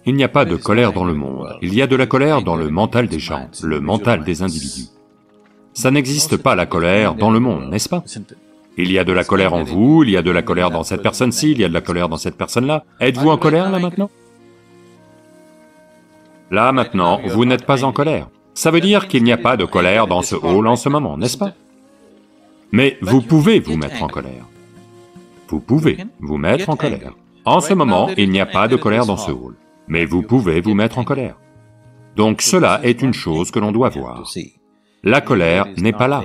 Il n'y a pas de colère dans le monde, il y a de la colère dans le mental des gens, le mental des individus. Ça n'existe pas la colère dans le monde, n'est-ce pas? Il y a de la colère en vous, il y a de la colère dans cette personne-ci, il y a de la colère dans cette personne-là. Êtes-vous en colère là maintenant? Là maintenant, vous n'êtes pas en colère. Ça veut dire qu'il n'y a pas de colère dans ce hall en ce moment, n'est-ce pas? Mais vous pouvez vous mettre en colère. Vous pouvez vous mettre en colère. En ce moment, il n'y a pas de colère dans ce hall, mais vous pouvez vous mettre en colère. Donc cela est une chose que l'on doit voir. La colère n'est pas là.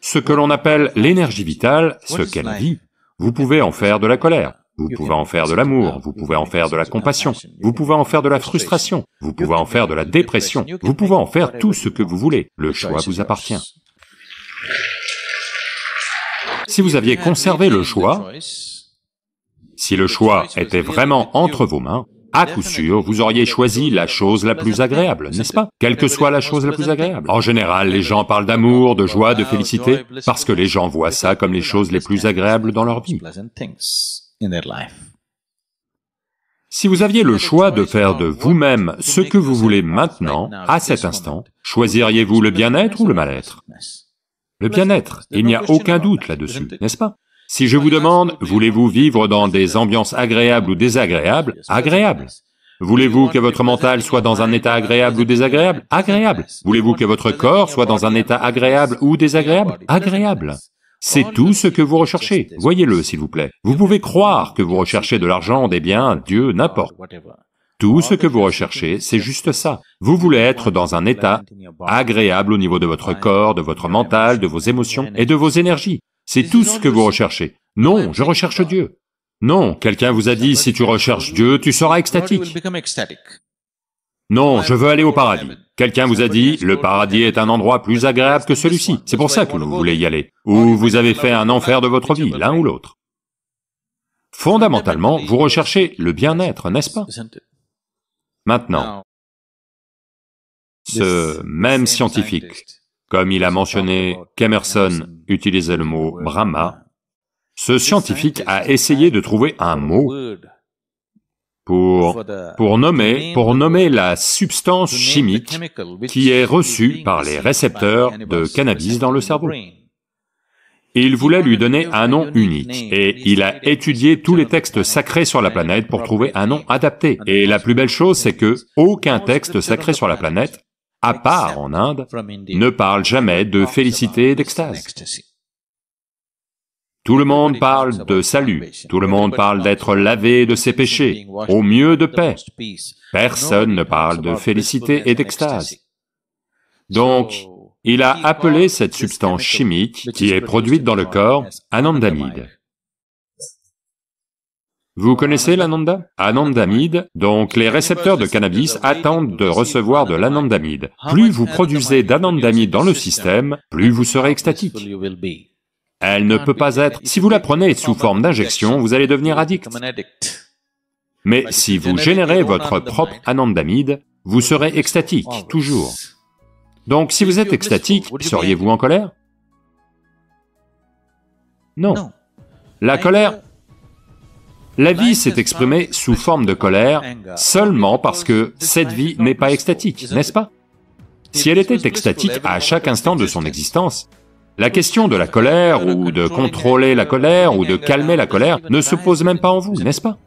Ce que l'on appelle l'énergie vitale, ce qu'elle a dit, vous pouvez en faire de la colère, vous pouvez en faire de l'amour, vous pouvez en faire de la compassion, vous pouvez en faire de la frustration, vous pouvez en faire de la dépression, vous pouvez en faire tout ce que vous voulez, le choix vous appartient. Si vous aviez conservé le choix, si le choix était vraiment entre vos mains, à coup sûr, vous auriez choisi la chose la plus agréable, n'est-ce pas? Quelle que soit la chose la plus agréable. En général, les gens parlent d'amour, de joie, de félicité, parce que les gens voient ça comme les choses les plus agréables dans leur vie. Si vous aviez le choix de faire de vous-même ce que vous voulez maintenant, à cet instant, choisiriez-vous le bien-être ou le mal-être? Le bien-être, il n'y a aucun doute là-dessus, n'est-ce pas? Si je vous demande, voulez-vous vivre dans des ambiances agréables ou désagréables? Agréables. Voulez-vous que votre mental soit dans un état agréable ou désagréable? Agréable. Voulez-vous que votre corps soit dans un état agréable ou désagréable? Agréable. C'est tout ce que vous recherchez, voyez-le s'il vous plaît. Vous pouvez croire que vous recherchez de l'argent, des biens, Dieu, n'importe. Tout ce que vous recherchez, c'est juste ça. Vous voulez être dans un état agréable au niveau de votre corps, de votre mental, de vos émotions et de vos énergies. C'est tout ce que vous recherchez. Non, je recherche Dieu. Non, quelqu'un vous a dit, si tu recherches Dieu, tu seras extatique. Non, je veux aller au paradis. Quelqu'un vous a dit, le paradis est un endroit plus agréable que celui-ci, c'est pour ça que vous voulez y aller. Ou vous avez fait un enfer de votre vie, l'un ou l'autre. Fondamentalement, vous recherchez le bien-être, n'est-ce pas? Maintenant, ce même scientifique, comme il a mentionné qu'Emerson utilisait le mot Brahma, ce scientifique a essayé de trouver un mot pour nommer la substance chimique qui est reçue par les récepteurs de cannabis dans le cerveau. Il voulait lui donner un nom unique, et il a étudié tous les textes sacrés sur la planète pour trouver un nom adapté. Et la plus belle chose, c'est que aucun texte sacré sur la planète, à part en Inde, ne parle jamais de félicité et d'extase. Tout le monde parle de salut, tout le monde parle d'être lavé de ses péchés, au mieux de paix. Personne ne parle de félicité et d'extase. Donc, il a appelé cette substance chimique qui est produite dans le corps anandamide. Vous connaissez l'ananda? Anandamide, donc les récepteurs de cannabis attendent de recevoir de l'anandamide. Plus vous produisez d'anandamide dans le système, plus vous serez extatique. Elle ne peut pas être... Si vous la prenez sous forme d'injection, vous allez devenir addict. Mais si vous générez votre propre anandamide, vous serez extatique, toujours. Donc si vous êtes extatique, seriez-vous en colère? Non. La colère... La vie s'est exprimée sous forme de colère seulement parce que cette vie n'est pas extatique, n'est-ce pas? Si elle était extatique à chaque instant de son existence, la question de la colère, ou de contrôler la colère, ou de calmer la colère, ne se pose même pas en vous, n'est-ce pas?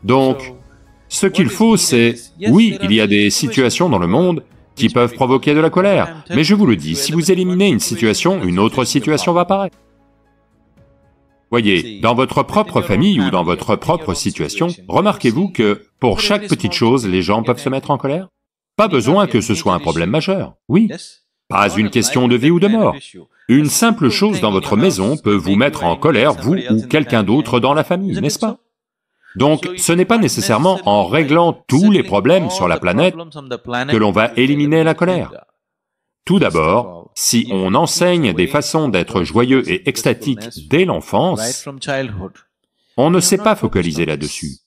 Donc, ce qu'il faut c'est... Oui, il y a des situations dans le monde qui peuvent provoquer de la colère, mais je vous le dis, si vous éliminez une situation, une autre situation va apparaître. Voyez, dans votre propre famille ou dans votre propre situation, remarquez-vous que pour chaque petite chose, les gens peuvent se mettre en colère? Pas besoin que ce soit un problème majeur, oui. Pas une question de vie ou de mort. Une simple chose dans votre maison peut vous mettre en colère, vous ou quelqu'un d'autre dans la famille, n'est-ce pas? Donc, ce n'est pas nécessairement en réglant tous les problèmes sur la planète que l'on va éliminer la colère. Tout d'abord, si on enseigne des façons d'être joyeux et extatique dès l'enfance, on ne sait pas focaliser là-dessus.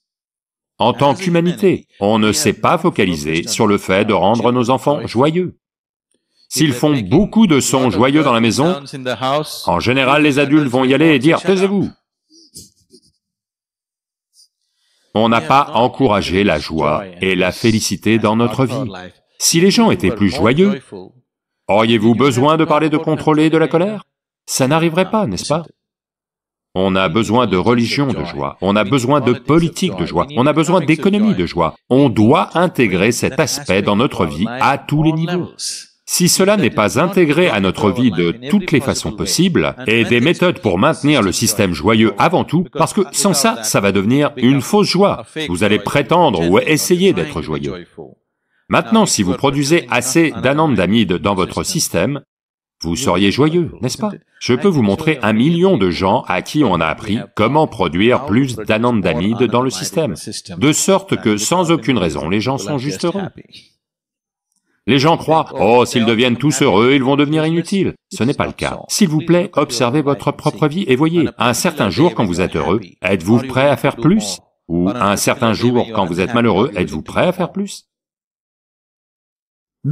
En tant qu'humanité, on ne sait pas focaliser sur le fait de rendre nos enfants joyeux. S'ils font beaucoup de sons joyeux dans la maison, en général les adultes vont y aller et dire « taisez-vous ». On n'a pas encouragé la joie et la félicité dans notre vie. Si les gens étaient plus joyeux, auriez-vous besoin de parler de contrôler de la colère? Ça n'arriverait pas, n'est-ce pas? On a besoin de religion de joie, on a besoin de politique de joie, on a besoin d'économie de joie. On doit intégrer cet aspect dans notre vie à tous les niveaux. Si cela n'est pas intégré à notre vie de toutes les façons possibles, et des méthodes pour maintenir le système joyeux avant tout, parce que sans ça, ça va devenir une fausse joie. Vous allez prétendre ou essayer d'être joyeux. Maintenant, si vous produisez assez d'anandamide dans votre système, vous seriez joyeux, n'est-ce pas? Je peux vous montrer 1 million de gens à qui on a appris comment produire plus d'anandamide dans le système, de sorte que sans aucune raison, les gens sont juste heureux. Les gens croient, oh, s'ils deviennent tous heureux, ils vont devenir inutiles. Ce n'est pas le cas. S'il vous plaît, observez votre propre vie et voyez, un certain jour quand vous êtes heureux, êtes-vous prêt à faire plus? Ou un certain jour quand vous êtes malheureux, êtes-vous prêt à faire plus?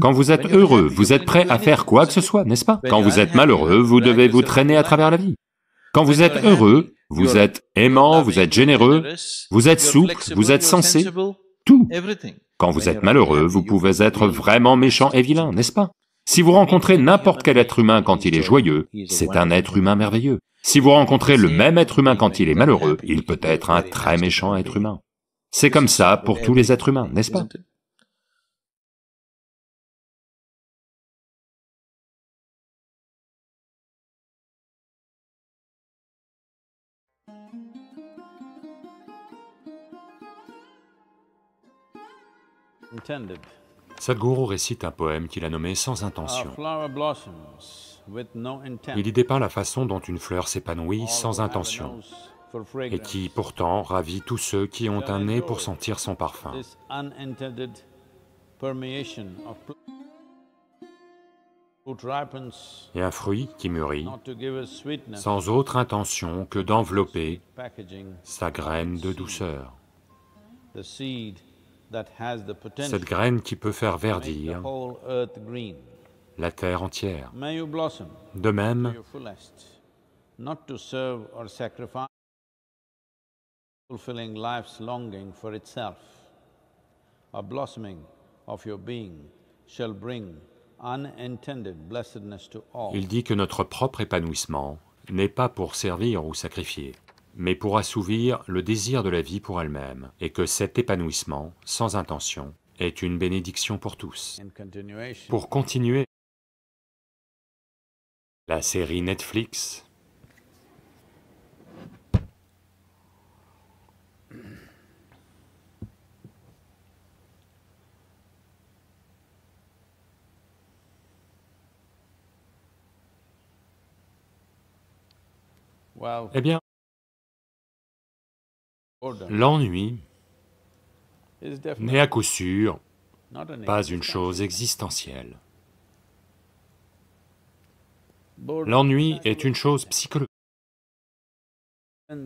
Quand vous êtes heureux, vous êtes prêt à faire quoi que ce soit, n'est-ce pas? Quand vous êtes malheureux, vous devez vous traîner à travers la vie. Quand vous êtes heureux, vous êtes aimant, vous êtes généreux, vous êtes souple, vous êtes sensé, tout. Quand vous êtes malheureux, vous pouvez être vraiment méchant et vilain, n'est-ce pas? Si vous rencontrez n'importe quel être humain quand il est joyeux, c'est un être humain merveilleux. Si vous rencontrez le même être humain quand il est malheureux, il peut être un très méchant être humain. C'est comme ça pour tous les êtres humains, n'est-ce pas? Sadhguru récite un poème qu'il a nommé « Sans intention ». Il y dépeint la façon dont une fleur s'épanouit sans intention, et qui pourtant ravit tous ceux qui ont un nez pour sentir son parfum. Et un fruit qui mûrit, sans autre intention que d'envelopper sa graine de douceur. Cette graine qui peut faire verdir la terre entière. De même, il dit que notre propre épanouissement n'est pas pour servir ou sacrifier, mais pour assouvir le désir de la vie pour elle-même, et que cet épanouissement, sans intention, est une bénédiction pour tous. Pour continuer la série Netflix, eh bien, l'ennui n'est à coup sûr pas une chose existentielle. L'ennui est une chose psychologique.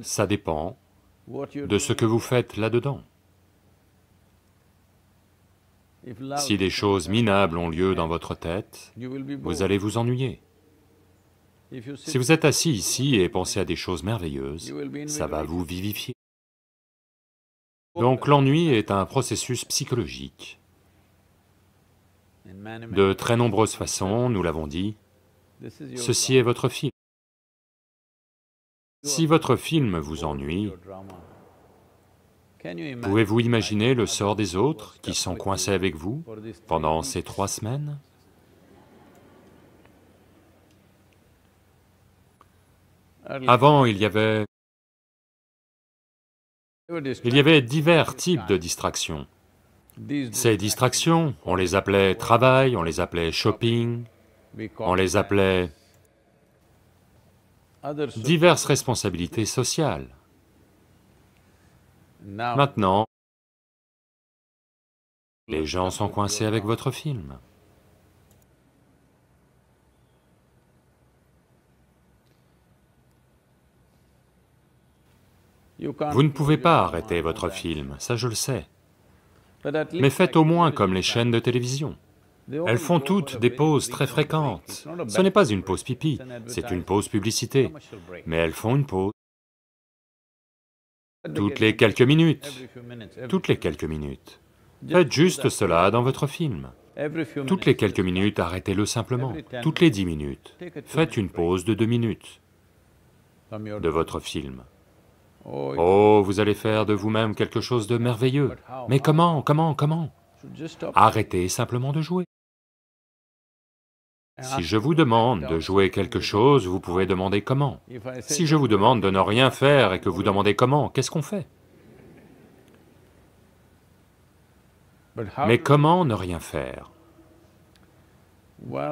Ça dépend de ce que vous faites là-dedans. Si des choses minables ont lieu dans votre tête, vous allez vous ennuyer. Si vous êtes assis ici et pensez à des choses merveilleuses, ça va vous vivifier. Donc l'ennui est un processus psychologique. De très nombreuses façons, nous l'avons dit, ceci est votre film. Si votre film vous ennuie, pouvez-vous imaginer le sort des autres qui sont coincés avec vous pendant ces 3 semaines? Avant, il y avait divers types de distractions. Ces distractions, on les appelait travail, on les appelait shopping, on les appelait diverses responsabilités sociales. Maintenant, les gens sont coincés avec votre film. Vous ne pouvez pas arrêter votre film, ça je le sais. Mais faites au moins comme les chaînes de télévision. Elles font toutes des pauses très fréquentes. Ce n'est pas une pause pipi, c'est une pause publicité. Mais elles font une pause toutes les quelques minutes, toutes les quelques minutes. Faites juste cela dans votre film. Toutes les quelques minutes, arrêtez-le simplement. Toutes les 10 minutes, faites une pause de 2 minutes de votre film. Oh, vous allez faire de vous-même quelque chose de merveilleux. Mais comment? Arrêtez simplement de jouer. Si je vous demande de jouer quelque chose, vous pouvez demander comment. Si je vous demande de ne rien faire et que vous demandez comment, qu'est-ce qu'on fait? Mais comment ne rien faire?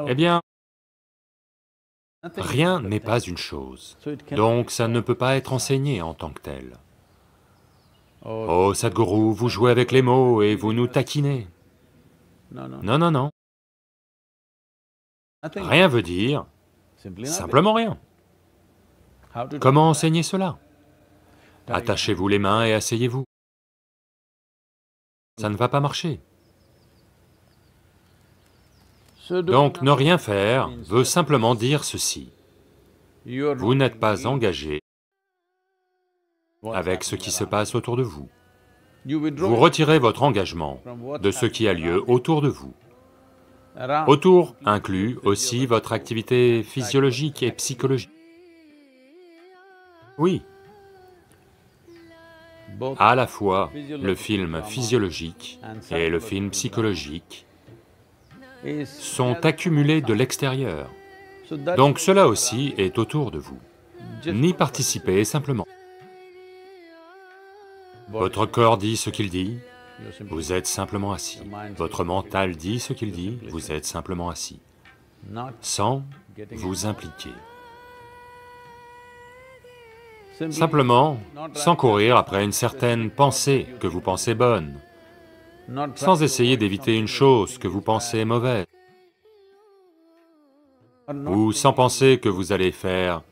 Eh bien, rien n'est pas une chose, donc ça ne peut pas être enseigné en tant que tel. Oh Sadhguru, vous jouez avec les mots et vous nous taquinez. Non. Rien veut dire simplement rien. Comment enseigner cela? Attachez-vous les mains et asseyez-vous. Ça ne va pas marcher. Donc ne rien faire veut simplement dire ceci. Vous n'êtes pas engagé avec ce qui se passe autour de vous. Vous retirez votre engagement de ce qui a lieu autour de vous. Autour inclut aussi votre activité physiologique et psychologique. Oui. À la fois le film physiologique et le film psychologique sont accumulés de l'extérieur. Donc cela aussi est autour de vous. N'y participez simplement. Votre corps dit ce qu'il dit, vous êtes simplement assis. Votre mental dit ce qu'il dit, vous êtes simplement assis, sans vous impliquer. Simplement, sans courir après une certaine pensée que vous pensez bonne, sans essayer d'éviter une chose que vous pensez mauvaise, ou sans penser que vous allez faire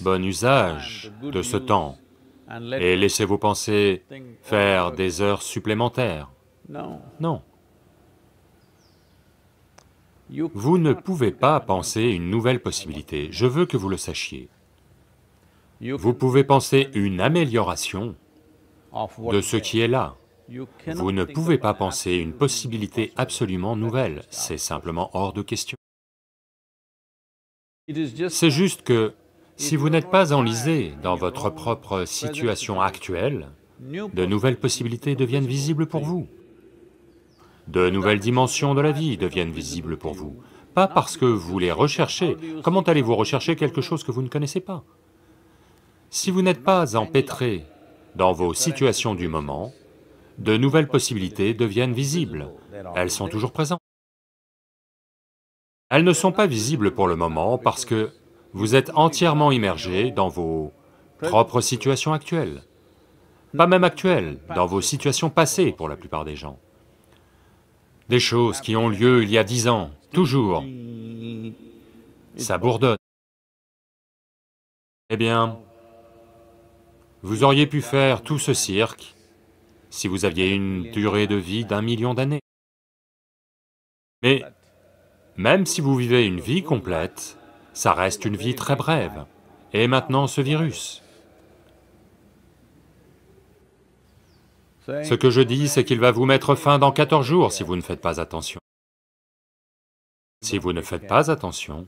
bon usage de ce temps et laisser vos pensées faire des heures supplémentaires. Non. Vous ne pouvez pas penser une nouvelle possibilité, je veux que vous le sachiez. Vous pouvez penser une amélioration de ce qui est là. Vous ne pouvez pas penser une possibilité absolument nouvelle, c'est simplement hors de question. C'est juste que si vous n'êtes pas enlisé dans votre propre situation actuelle, de nouvelles possibilités deviennent visibles pour vous. De nouvelles dimensions de la vie deviennent visibles pour vous. Pas parce que vous les recherchez. Comment allez-vous rechercher quelque chose que vous ne connaissez pas? Si vous n'êtes pas empêtré dans vos situations du moment, de nouvelles possibilités deviennent visibles. Elles sont toujours présentes. Elles ne sont pas visibles pour le moment parce que vous êtes entièrement immergé dans vos propres situations actuelles. Pas même actuelles, dans vos situations passées pour la plupart des gens. Des choses qui ont lieu il y a 10 ans, toujours. Ça bourdonne. Eh bien, vous auriez pu faire tout ce cirque si vous aviez une durée de vie d'1 million d'années. Mais même si vous vivez une vie complète, ça reste une vie très brève. Et maintenant ce virus. Ce que je dis, c'est qu'il va vous mettre fin dans 14 jours si vous ne faites pas attention. Si vous ne faites pas attention,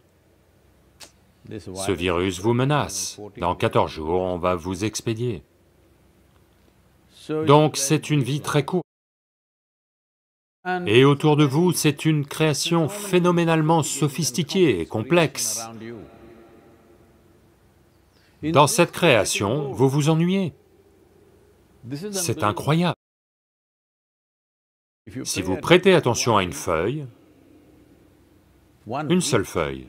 ce virus vous menace. Dans 14 jours, on va vous expédier. Donc c'est une vie très courte. Et autour de vous, c'est une création phénoménalement sophistiquée et complexe. Dans cette création, vous vous ennuyez. C'est incroyable. Si vous prêtez attention à une feuille, une seule feuille,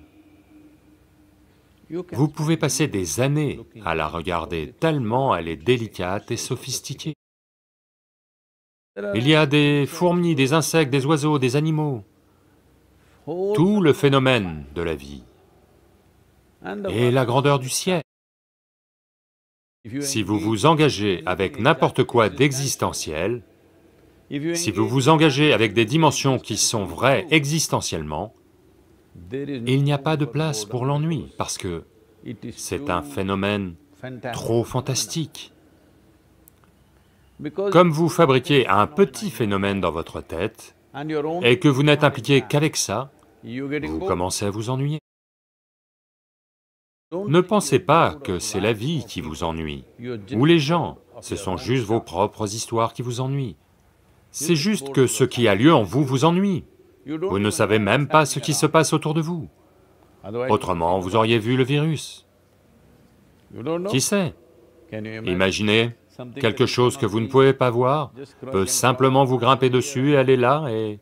vous pouvez passer des années à la regarder tellement elle est délicate et sophistiquée. Il y a des fourmis, des insectes, des oiseaux, des animaux, tout le phénomène de la vie et la grandeur du ciel. Si vous vous engagez avec n'importe quoi d'existentiel, si vous vous engagez avec des dimensions qui sont vraies existentiellement, il n'y a pas de place pour l'ennui, parce que c'est un phénomène trop fantastique. Comme vous fabriquez un petit phénomène dans votre tête, et que vous n'êtes impliqué qu'avec ça, vous commencez à vous ennuyer. Ne pensez pas que c'est la vie qui vous ennuie, ou les gens, ce sont juste vos propres histoires qui vous ennuient. C'est juste que ce qui a lieu en vous vous ennuie. Vous ne savez même pas ce qui se passe autour de vous. Autrement, vous auriez vu le virus. Qui sait? Imaginez, quelque chose que vous ne pouvez pas voir peut simplement vous grimper dessus et aller là et...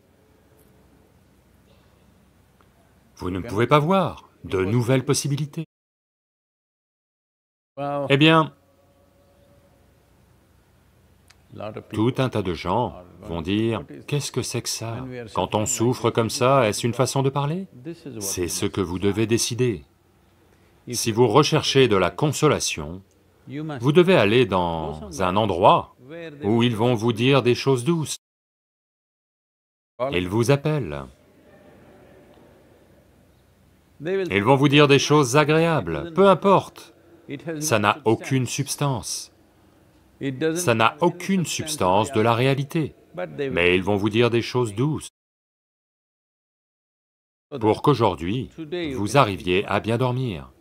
Vous ne pouvez pas voir de nouvelles possibilités. Eh bien, tout un tas de gens vont dire, qu'est-ce que c'est que ça? Quand on souffre comme ça, est-ce une façon de parler? C'est ce que vous devez décider. Si vous recherchez de la consolation, vous devez aller dans un endroit où ils vont vous dire des choses douces. Ils vous appellent. Ils vont vous dire des choses agréables, peu importe. Ça n'a aucune substance. Ça n'a aucune substance de la réalité. Mais ils vont vous dire des choses douces pour qu'aujourd'hui, vous arriviez à bien dormir.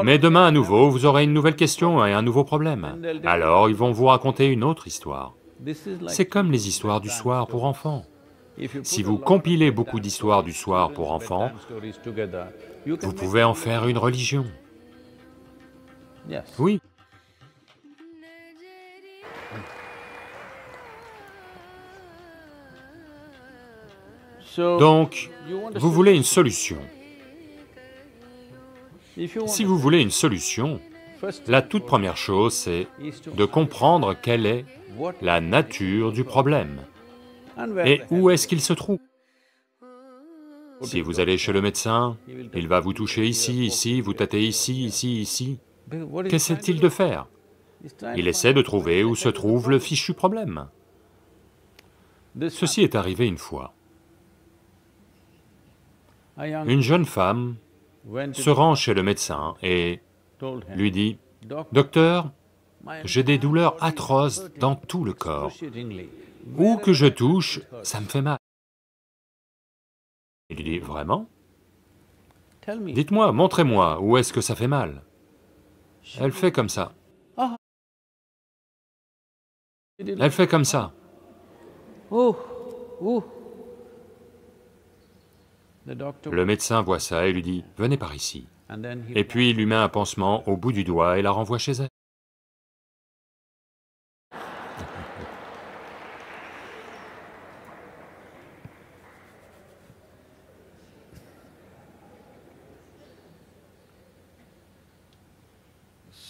Mais demain à nouveau, vous aurez une nouvelle question et un nouveau problème. Alors ils vont vous raconter une autre histoire. C'est comme les histoires du soir pour enfants. Si vous compilez beaucoup d'histoires du soir pour enfants, vous pouvez en faire une religion. Oui. Donc, vous voulez une solution. Si vous voulez une solution, la toute première chose, c'est de comprendre quelle est la nature du problème et où est-ce qu'il se trouve. Si vous allez chez le médecin, il va vous toucher ici, ici, vous tâter ici, ici, ici. Qu'essaie-t-il de faire? Il essaie de trouver où se trouve le fichu problème. Ceci est arrivé une fois. Une jeune femme se rend chez le médecin et lui dit, « Docteur, j'ai des douleurs atroces dans tout le corps. Où que je touche, ça me fait mal. » Il lui dit, « Vraiment? Dites-moi, montrez-moi, où est-ce que ça fait mal? » Elle fait comme ça. Elle fait comme ça. Le médecin voit ça et lui dit, « Venez par ici. » Et puis il lui met un pansement au bout du doigt et la renvoie chez elle.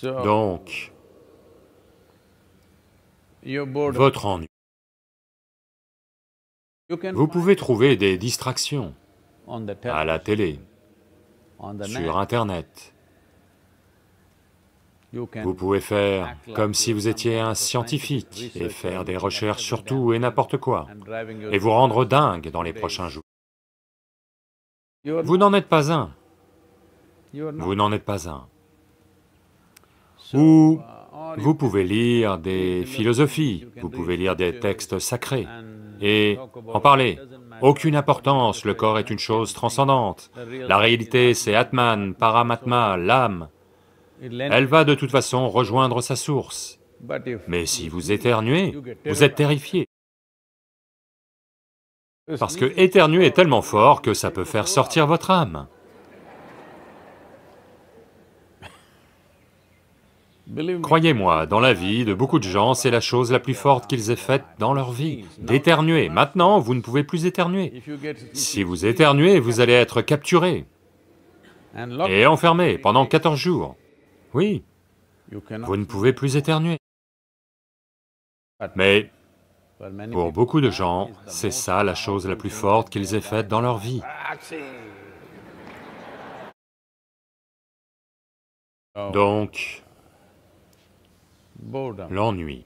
Donc, votre ennui. Vous pouvez trouver des distractions à la télé, sur Internet. Vous pouvez faire comme si vous étiez un scientifique et faire des recherches sur tout et n'importe quoi, et vous rendre dingue dans les prochains jours. Vous n'en êtes pas un. Vous n'en êtes pas un. Ou vous pouvez lire des philosophies, vous pouvez lire des textes sacrés, et en parler. Aucune importance, le corps est une chose transcendante. La réalité, c'est Atman, Paramatma, l'âme. Elle va de toute façon rejoindre sa source. Mais si vous éternuez, vous êtes terrifié. Parce que éternuer est tellement fort que ça peut faire sortir votre âme. Croyez-moi, dans la vie de beaucoup de gens, c'est la chose la plus forte qu'ils aient faite dans leur vie, d'éternuer. Maintenant, vous ne pouvez plus éternuer. Si vous éternuez, vous allez être capturé et enfermé pendant 14 jours. Oui, vous ne pouvez plus éternuer. Mais pour beaucoup de gens, c'est ça la chose la plus forte qu'ils aient faite dans leur vie. Donc, l'ennui.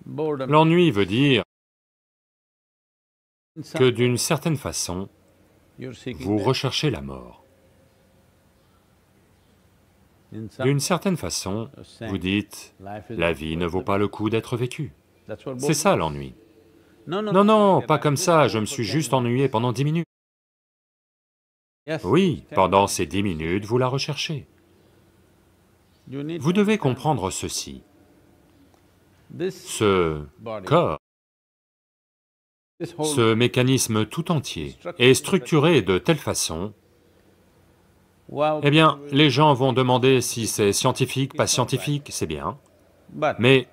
L'ennui veut dire que d'une certaine façon, vous recherchez la mort. D'une certaine façon, vous dites, la vie ne vaut pas le coup d'être vécue. C'est ça l'ennui. Non, non, pas comme ça, je me suis juste ennuyé pendant 10 minutes. Oui, pendant ces 10 minutes, vous la recherchez. Vous devez comprendre ceci. Ce corps, ce mécanisme tout entier est structuré de telle façon, eh bien, les gens vont demander si c'est scientifique, pas scientifique, c'est bien, mais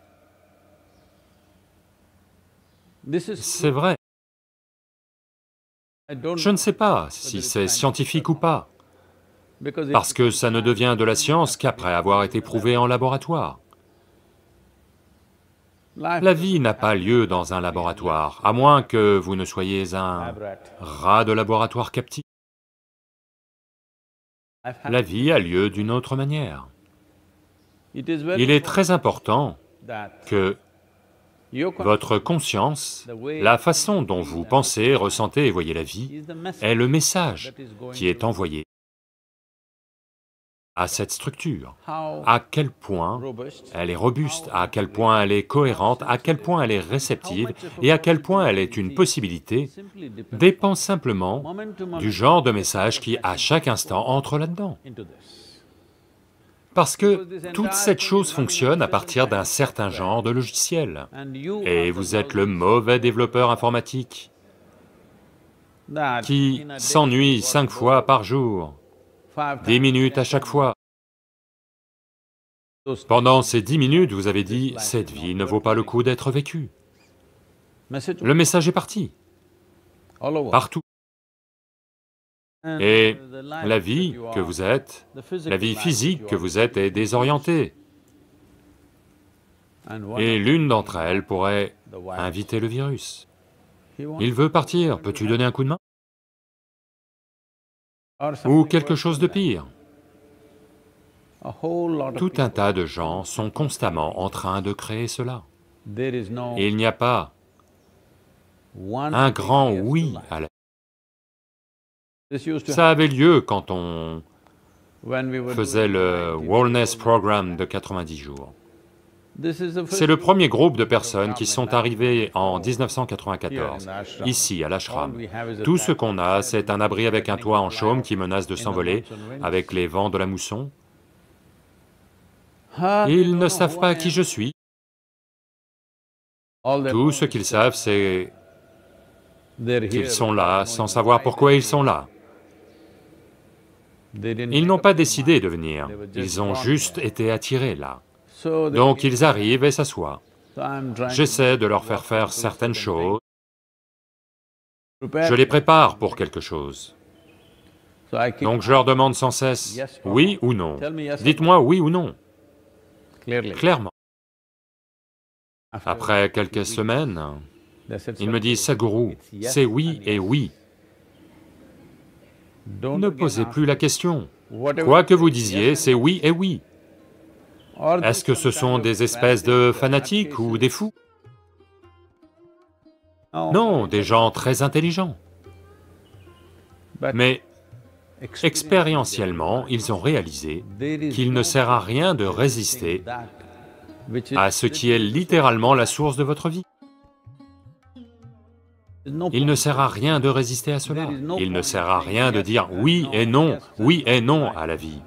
c'est vrai. Je ne sais pas si c'est scientifique ou pas, parce que ça ne devient de la science qu'après avoir été prouvé en laboratoire. La vie n'a pas lieu dans un laboratoire, à moins que vous ne soyez un rat de laboratoire captif. La vie a lieu d'une autre manière. Il est très important que votre conscience, la façon dont vous pensez, ressentez et voyez la vie, est le message qui est envoyé à cette structure. À quel point elle est robuste, à quel point elle est cohérente, à quel point elle est réceptive et à quel point elle est une possibilité, dépend simplement du genre de message qui, à chaque instant, entre là-dedans. Parce que toute cette chose fonctionne à partir d'un certain genre de logiciel. Et vous êtes le mauvais développeur informatique qui s'ennuie 5 fois par jour, 10 minutes à chaque fois. Pendant ces 10 minutes, vous avez dit, cette vie ne vaut pas le coup d'être vécue. Le message est parti, partout. Et la vie que vous êtes, la vie physique que vous êtes est désorientée. Et l'une d'entre elles pourrait inviter le virus. Il veut partir, peux-tu donner un coup de main? Ou quelque chose de pire. Tout un tas de gens sont constamment en train de créer cela. Il n'y a pas un grand oui à la vie. Ça avait lieu quand on faisait le Wellness Program de 90 jours. C'est le premier groupe de personnes qui sont arrivées en 1994, ici à l'ashram. Tout ce qu'on a, c'est un abri avec un toit en chaume qui menace de s'envoler avec les vents de la mousson. Ils ne savent pas qui je suis. Tout ce qu'ils savent, c'est qu'ils sont là sans savoir pourquoi ils sont là. Ils n'ont pas décidé de venir, ils ont juste été attirés là. Donc ils arrivent et s'assoient. J'essaie de leur faire certaines choses. Je les prépare pour quelque chose. Donc je leur demande sans cesse, oui ou non. Dites-moi oui ou non, clairement. Après quelques semaines, ils me disent, Sadhguru, c'est oui et oui. Ne posez plus la question. Quoi que vous disiez, c'est oui et oui. Est-ce que ce sont des espèces de fanatiques ou des fous? Non, des gens très intelligents. Mais expérientiellement, ils ont réalisé qu'il ne sert à rien de résister à ce qui est littéralement la source de votre vie. Il ne sert à rien de résister à cela. Il ne sert à rien de dire oui et non à la vie.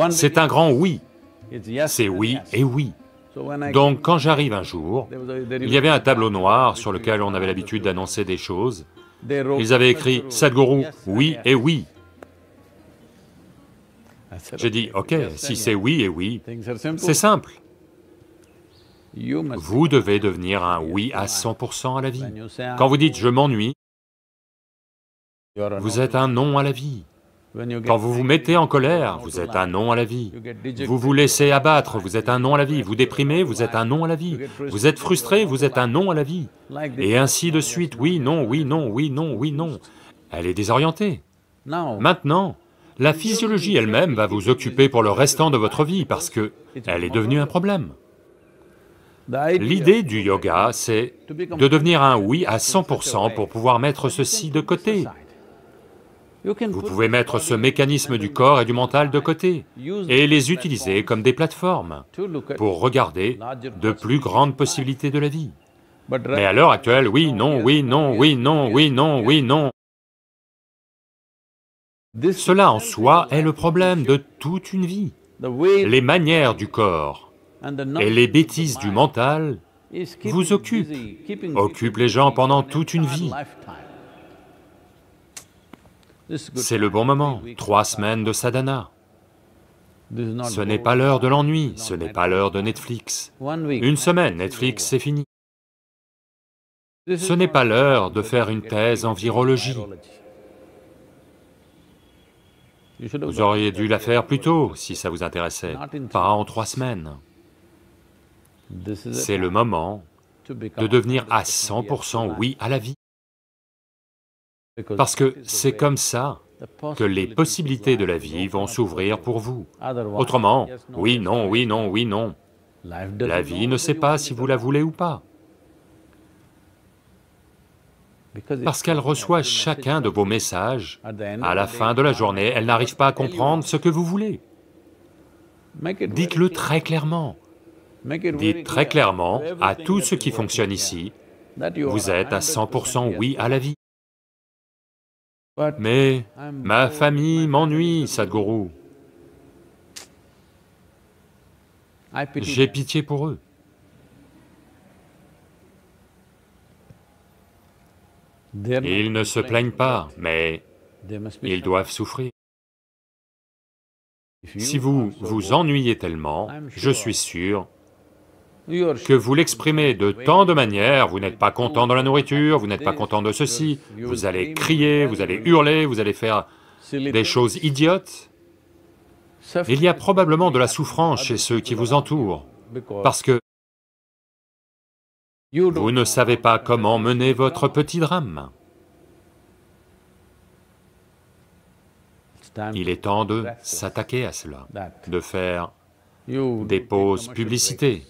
C'est un grand oui. C'est oui et oui. Donc quand j'arrive un jour, il y avait un tableau noir sur lequel on avait l'habitude d'annoncer des choses. Ils avaient écrit « Sadhguru, oui et oui ». J'ai dit « Ok, si c'est oui et oui, c'est simple. Vous devez devenir un oui à 100% à la vie. Quand vous dites « je m'ennuie », vous êtes un non à la vie. Quand vous vous mettez en colère, vous êtes un non à la vie. Vous vous laissez abattre, vous êtes un non à la vie. Vous déprimez, vous êtes un non à la vie. Vous êtes frustré, vous êtes un non à la vie. Et ainsi de suite, oui, non, oui, non, oui, non, oui, non. Elle est désorientée. Maintenant, la physiologie elle-même va vous occuper pour le restant de votre vie parce que elle est devenue un problème. L'idée du yoga, c'est de devenir un oui à 100% pour pouvoir mettre ceci de côté. Vous pouvez mettre ce mécanisme du corps et du mental de côté et les utiliser comme des plateformes pour regarder de plus grandes possibilités de la vie. Mais à l'heure actuelle, oui, non, oui, non, oui, non, oui, non, oui, non. Cela en soi est le problème de toute une vie. Les manières du corps et les bêtises du mental vous occupent les gens pendant toute une vie. C'est le bon moment, 3 semaines de sadhana. Ce n'est pas l'heure de l'ennui, ce n'est pas l'heure de Netflix. 1 semaine, Netflix, c'est fini. Ce n'est pas l'heure de faire une thèse en virologie. Vous auriez dû la faire plus tôt, si ça vous intéressait, pas en 3 semaines. C'est le moment de devenir à 100% oui à la vie. Parce que c'est comme ça que les possibilités de la vie vont s'ouvrir pour vous. Autrement, oui, non, oui, non, oui, non. La vie ne sait pas si vous la voulez ou pas. Parce qu'elle reçoit chacun de vos messages, à la fin de la journée, elle n'arrive pas à comprendre ce que vous voulez. Dites-le très clairement. Dites très clairement à tout ce qui fonctionne ici, vous êtes à 100% oui à la vie. Mais ma famille m'ennuie, Sadhguru. J'ai pitié pour eux. Ils ne se plaignent pas, mais ils doivent souffrir. Si vous vous ennuyez tellement, je suis sûr que vous l'exprimez de tant de manières, vous n'êtes pas content de la nourriture, vous n'êtes pas content de ceci, vous allez crier, vous allez hurler, vous allez faire des choses idiotes. Il y a probablement de la souffrance chez ceux qui vous entourent, parce que vous ne savez pas comment mener votre petit drame. Il est temps de s'attaquer à cela, de faire des pauses publicités.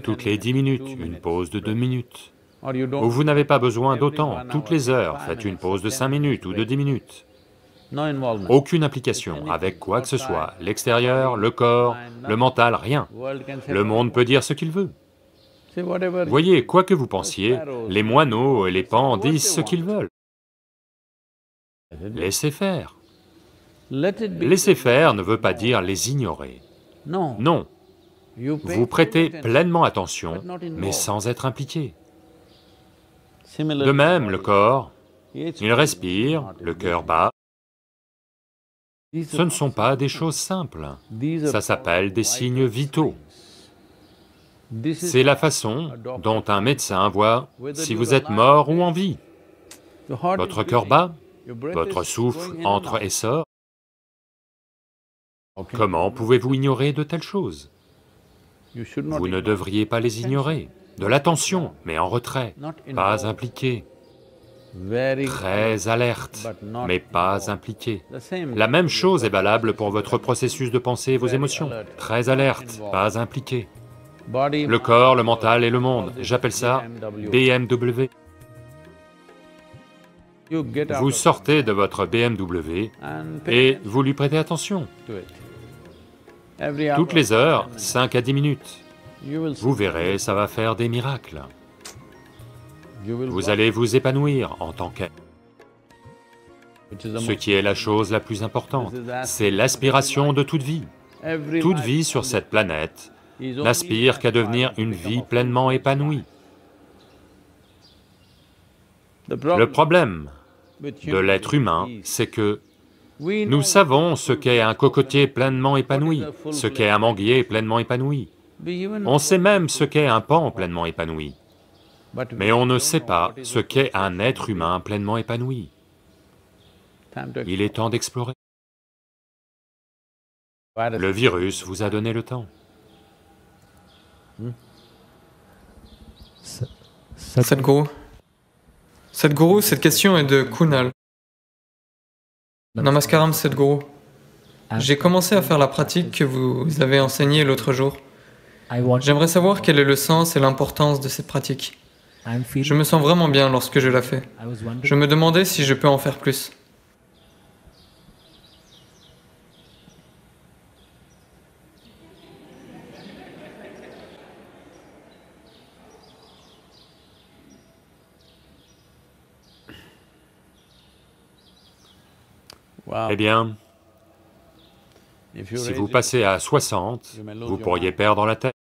Toutes les 10 minutes, une pause de 2 minutes. Ou vous n'avez pas besoin d'autant, toutes les heures, faites une pause de 5 minutes ou de 10 minutes. Aucune implication avec quoi que ce soit, l'extérieur, le corps, le mental, rien. Le monde peut dire ce qu'il veut. Voyez, quoi que vous pensiez, les moineaux et les paons disent ce qu'ils veulent. Laissez faire. Laisser faire ne veut pas dire les ignorer. Non. Vous prêtez pleinement attention, mais sans être impliqué. De même, le corps, il respire, le cœur bat. Ce ne sont pas des choses simples, ça s'appelle des signes vitaux. C'est la façon dont un médecin voit si vous êtes mort ou en vie. Votre cœur bat, votre souffle entre et sort. Comment pouvez-vous ignorer de telles choses? Vous ne devriez pas les ignorer. De l'attention, mais en retrait, pas impliqué. Très alerte, mais pas impliqué. La même chose est valable pour votre processus de pensée et vos émotions. Très alerte, pas impliqué. Le corps, le mental et le monde, j'appelle ça BMW. Vous sortez de votre BMW et vous lui prêtez attention. Toutes les heures, 5 à 10 minutes. Vous verrez, ça va faire des miracles. Vous allez vous épanouir en tant qu'être. Ce qui est la chose la plus importante, c'est l'aspiration de toute vie. Toute vie sur cette planète n'aspire qu'à devenir une vie pleinement épanouie. Le problème de l'être humain, c'est que nous savons ce qu'est un cocotier pleinement épanoui, ce qu'est un manguier pleinement épanoui. On sait même ce qu'est un paon pleinement épanoui. Mais on ne sait pas ce qu'est un être humain pleinement épanoui. Il est temps d'explorer. Le virus vous a donné le temps. Sadhguru. Sadhguru, cette question est de Kunal. Namaskaram Sadhguru. J'ai commencé à faire la pratique que vous avez enseignée l'autre jour. J'aimerais savoir quel est le sens et l'importance de cette pratique. Je me sens vraiment bien lorsque je la fais. Je me demandais si je peux en faire plus. Eh bien, si vous passez à 60, vous pourriez perdre la tête.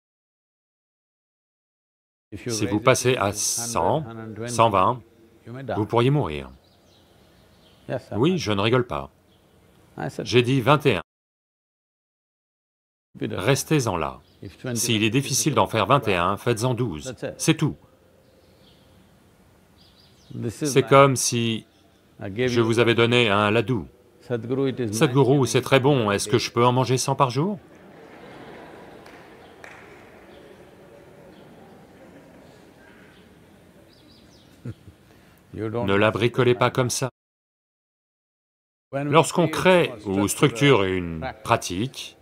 Si vous passez à 100, 120, vous pourriez mourir. Oui, je ne rigole pas. J'ai dit 21. Restez-en là. S'il est difficile d'en faire 21, faites-en 12. C'est tout. C'est comme si je vous avais donné un ladou. Sadhguru, c'est très bon, est-ce que je peux en manger 100 par jour? Ne la bricolez pas comme ça. Lorsqu'on crée ou structure une pratique,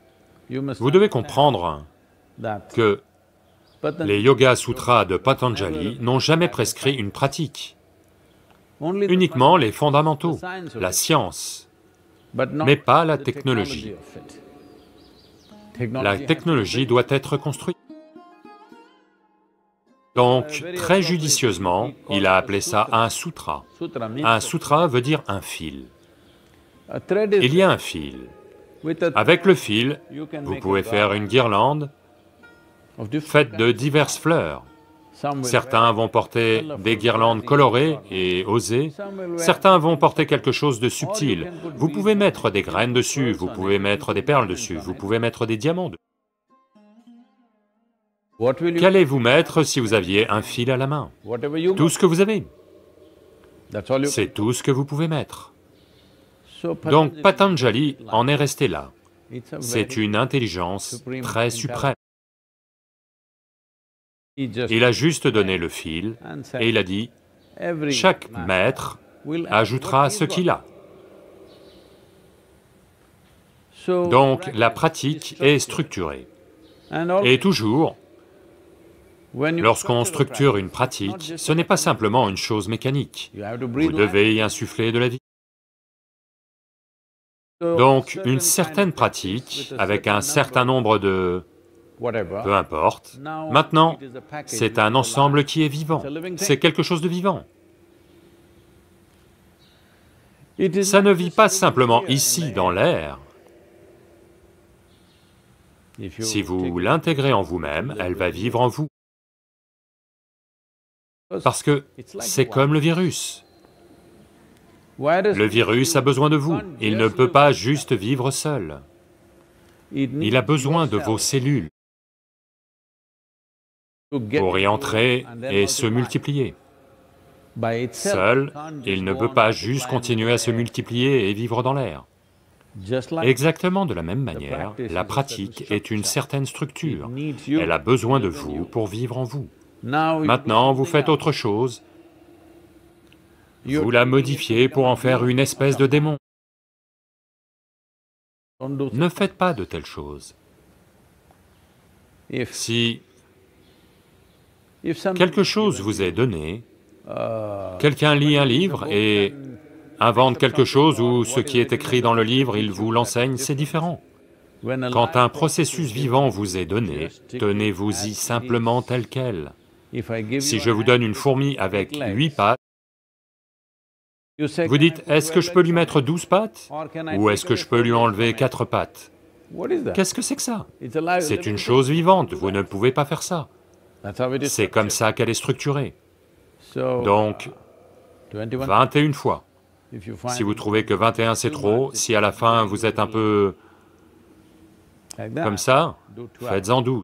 vous devez comprendre que les Yoga Sutras de Patanjali n'ont jamais prescrit une pratique, uniquement les fondamentaux, la science, mais pas la technologie. La technologie doit être construite. Donc, très judicieusement, il a appelé ça un sutra. Un sutra veut dire un fil. Il y a un fil. Avec le fil, vous pouvez faire une guirlande faite de diverses fleurs. Certains vont porter des guirlandes colorées et osées, certains vont porter quelque chose de subtil. Vous pouvez mettre des graines dessus, vous pouvez mettre des perles dessus, vous pouvez mettre des diamants dessus. Qu'allez-vous mettre si vous aviez un fil à la main? Tout ce que vous avez. C'est tout ce que vous pouvez mettre. Donc Patanjali en est resté là. C'est une intelligence très suprême. Il a juste donné le fil et il a dit, chaque maître ajoutera ce qu'il a. Donc la pratique est structurée. Et toujours, lorsqu'on structure une pratique, ce n'est pas simplement une chose mécanique. Vous devez y insuffler de la vie. Donc une certaine pratique, avec un certain nombre de... peu importe. Maintenant, c'est un ensemble qui est vivant, c'est quelque chose de vivant. Ça ne vit pas simplement ici, dans l'air. Si vous l'intégrez en vous-même, elle va vivre en vous. Parce que c'est comme le virus. Le virus a besoin de vous, il ne peut pas juste vivre seul. Il a besoin de vos cellules pour y entrer et se multiplier. Seul, il ne peut pas juste continuer à se multiplier et vivre dans l'air. Exactement de la même manière, la pratique est une certaine structure. Elle a besoin de vous pour vivre en vous. Maintenant, vous faites autre chose. Vous la modifiez pour en faire une espèce de démon. Ne faites pas de telles choses. Si quelque chose vous est donné, quelqu'un lit un livre et invente quelque chose ou ce qui est écrit dans le livre, il vous l'enseigne, c'est différent. Quand un processus vivant vous est donné, tenez-vous-y simplement tel quel. Si je vous donne une fourmi avec 8 pattes, vous dites, est-ce que je peux lui mettre 12 pattes? Ou est-ce que je peux lui enlever 4 pattes? Qu'est-ce que c'est que ça? C'est une chose vivante, vous ne pouvez pas faire ça. C'est comme ça qu'elle est structurée. Donc, 21 fois. Si vous trouvez que 21 c'est trop, si à la fin vous êtes un peu comme ça, faites-en 12.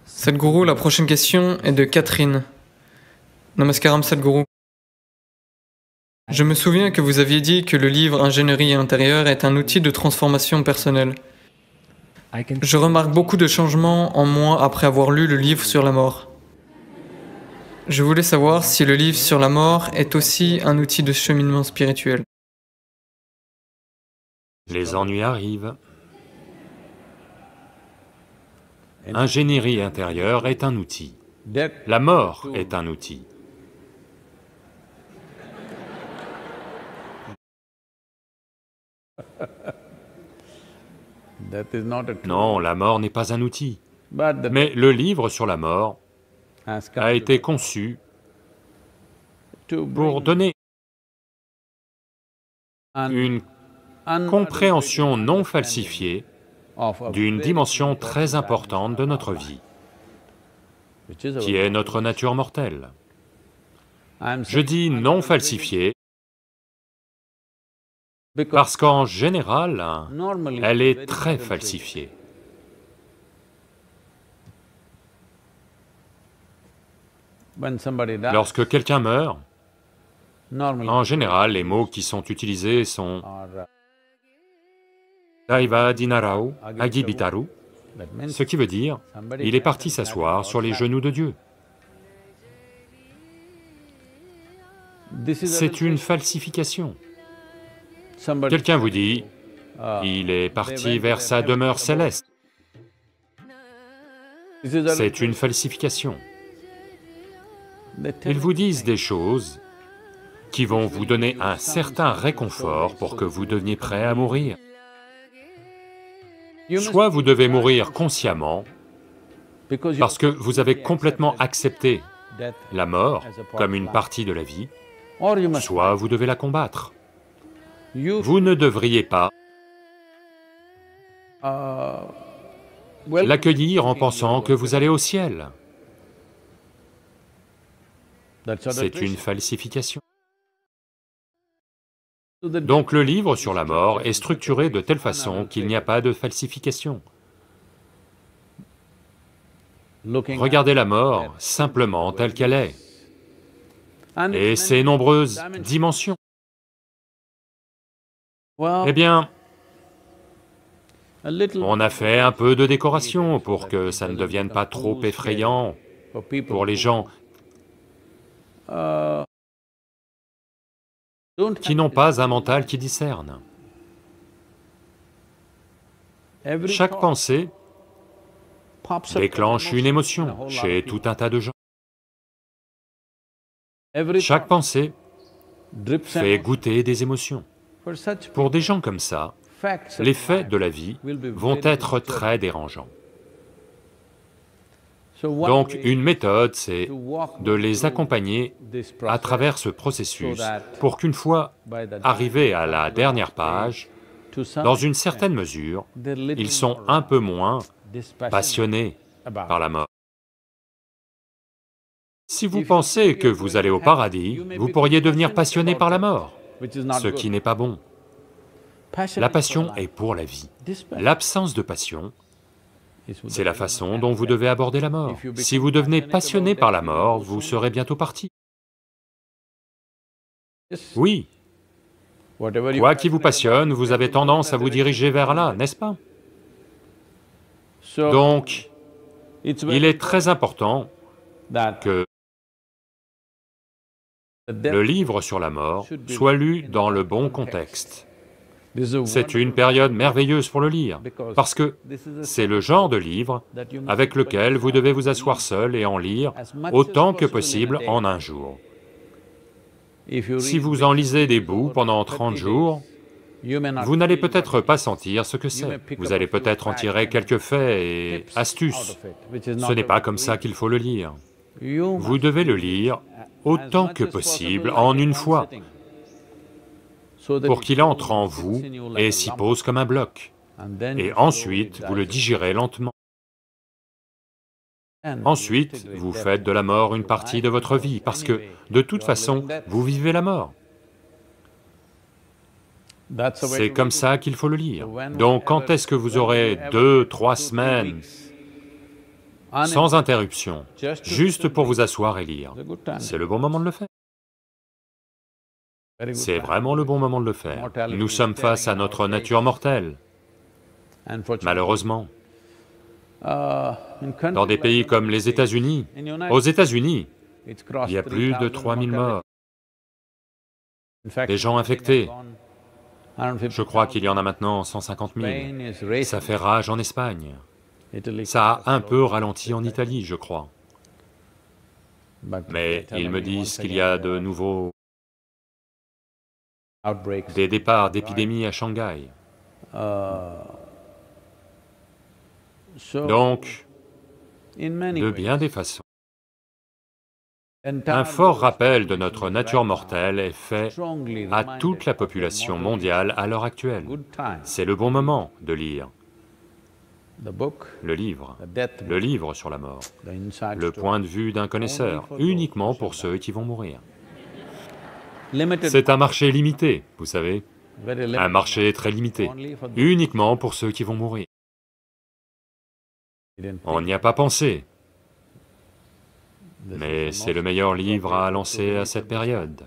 Sadhguru, la prochaine question est de Catherine. Namaskaram Sadhguru. Je me souviens que vous aviez dit que le livre Ingénierie intérieure est un outil de transformation personnelle. Je remarque beaucoup de changements en moi après avoir lu le livre sur la mort. Je voulais savoir si le livre sur la mort est aussi un outil de cheminement spirituel. Les ennuis arrivent. Ingénierie intérieure est un outil. La mort est un outil. Non, la mort n'est pas un outil. Mais le livre sur la mort a été conçu pour donner une compréhension non falsifiée d'une dimension très importante de notre vie, qui est notre nature mortelle. Je dis non falsifiée parce qu'en général, elle est très falsifiée. Lorsque quelqu'un meurt, en général, les mots qui sont utilisés sont Daiva Dinarao Agibitaru, ce qui veut dire « il est parti s'asseoir sur les genoux de Dieu ». C'est une falsification. Quelqu'un vous dit « il est parti vers sa demeure céleste ». C'est une falsification. Ils vous disent des choses qui vont vous donner un certain réconfort pour que vous deveniez prêt à mourir. Soit vous devez mourir consciemment, parce que vous avez complètement accepté la mort comme une partie de la vie, soit vous devez la combattre. Vous ne devriez pas l'accueillir en pensant que vous allez au ciel. C'est une falsification. Donc le livre sur la mort est structuré de telle façon qu'il n'y a pas de falsification. Regardez la mort simplement telle qu'elle est, et ses nombreuses dimensions. Eh bien, on a fait un peu de décoration pour que ça ne devienne pas trop effrayant pour les gens qui n'ont pas un mental qui discerne. Chaque pensée déclenche une émotion chez tout un tas de gens. Chaque pensée fait goûter des émotions. Pour des gens comme ça, les faits de la vie vont être très dérangeants. Donc une méthode, c'est de les accompagner à travers ce processus pour qu'une fois arrivés à la dernière page, dans une certaine mesure, ils sont un peu moins passionnés par la mort. Si vous pensez que vous allez au paradis, vous pourriez devenir passionné par la mort, ce qui n'est pas bon. La passion est pour la vie. L'absence de passion, c'est la façon dont vous devez aborder la mort. Si vous devenez passionné par la mort, vous serez bientôt parti. Oui. Quoi qui vous passionne, vous avez tendance à vous diriger vers là, n'est-ce pas? Donc, il est très important que le livre sur la mort soit lu dans le bon contexte. C'est une période merveilleuse pour le lire, parce que c'est le genre de livre avec lequel vous devez vous asseoir seul et en lire autant que possible en un jour. Si vous en lisez des bouts pendant 30 jours, vous n'allez peut-être pas sentir ce que c'est. Vous allez peut-être en tirer quelques faits et astuces. Ce n'est pas comme ça qu'il faut le lire. Vous devez le lire autant que possible en une fois, pour qu'il entre en vous et s'y pose comme un bloc. Et ensuite, vous le digérez lentement. Ensuite, vous faites de la mort une partie de votre vie, parce que, de toute façon, vous vivez la mort. C'est comme ça qu'il faut le lire. Donc, quand est-ce que vous aurez 2, 3 semaines sans interruption, juste pour vous asseoir et lire? C'est le bon moment de le faire. C'est vraiment le bon moment de le faire. Nous sommes face à notre nature mortelle. Malheureusement, dans des pays comme les États-Unis, aux États-Unis, il y a plus de 3000 morts. Des gens infectés. Je crois qu'il y en a maintenant 150 000. Ça fait rage en Espagne. Ça a un peu ralenti en Italie, je crois. Mais ils me disent qu'il y a de nouveaux... des départs d'épidémies à Shanghai. Donc, de bien des façons, un fort rappel de notre nature mortelle est fait à toute la population mondiale à l'heure actuelle. C'est le bon moment de lire le livre sur la mort, le point de vue d'un connaisseur, uniquement pour ceux qui vont mourir. C'est un marché limité, vous savez, un marché très limité, uniquement pour ceux qui vont mourir. On n'y a pas pensé, mais c'est le meilleur livre à lancer à cette période.